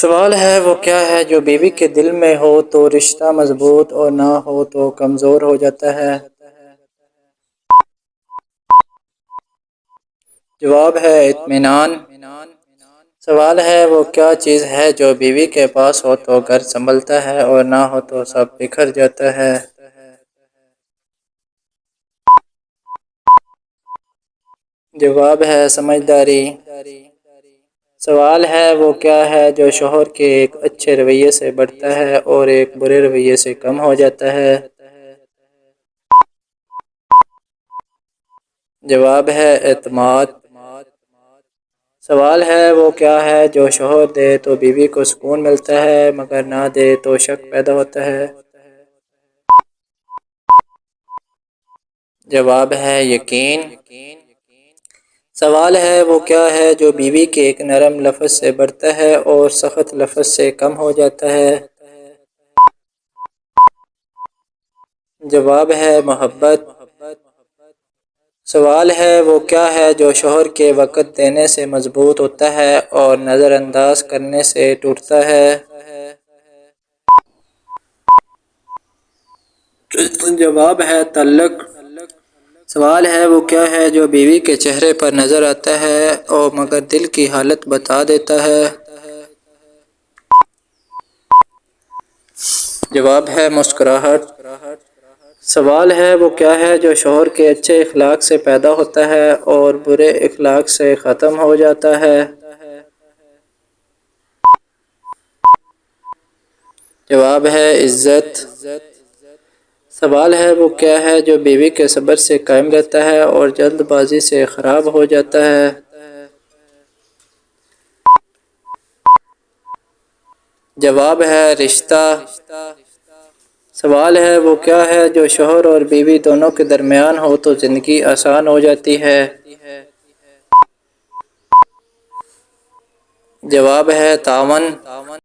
سوال ہے وہ کیا ہے جو بیوی کے دل میں ہو تو رشتہ مضبوط اور نہ ہو تو کمزور ہو جاتا ہے؟ جواب ہے اطمینان۔ سوال ہے وہ کیا چیز ہے جو بیوی کے پاس ہو تو گھر سنبھلتا ہے اور نہ ہو تو سب بکھر جاتا ہے؟ جواب ہے سمجھداری۔ سوال ہے وہ کیا ہے جو شوہر کے ایک اچھے رویے سے بڑھتا ہے اور ایک برے رویے سے کم ہو جاتا ہے؟ جواب ہے اعتماد۔ سوال ہے وہ کیا ہے جو شوہر دے تو بیوی کو سکون ملتا ہے مگر نہ دے تو شک پیدا ہوتا ہے؟ جواب ہے یقین۔ سوال ہے وہ کیا ہے جو بیوی کے ایک نرم لفظ سے بڑھتا ہے اور سخت لفظ سے کم ہو جاتا ہے؟ جواب ہے محبت۔ سوال ہے وہ کیا ہے جو شوہر کے وقت دینے سے مضبوط ہوتا ہے اور نظر انداز کرنے سے ٹوٹتا ہے؟ جواب ہے تعلق۔ سوال ہے وہ کیا ہے جو بیوی کے چہرے پر نظر آتا ہے اور مگر دل کی حالت بتا دیتا ہے؟ جواب ہے مسکراہٹ۔ سوال ہے وہ کیا ہے جو شوہر کے اچھے اخلاق سے پیدا ہوتا ہے اور برے اخلاق سے ختم ہو جاتا ہے؟ جواب ہے عزت۔ سوال ہے وہ کیا ہے جو بیوی کے صبر سے قائم رہتا ہے اور جلد بازی سے خراب ہو جاتا ہے؟ جواب ہے رشتہ۔ سوال ہے وہ کیا ہے جو شوہر اور بیوی دونوں کے درمیان ہو تو زندگی آسان ہو جاتی ہے؟ جواب ہے تعاون۔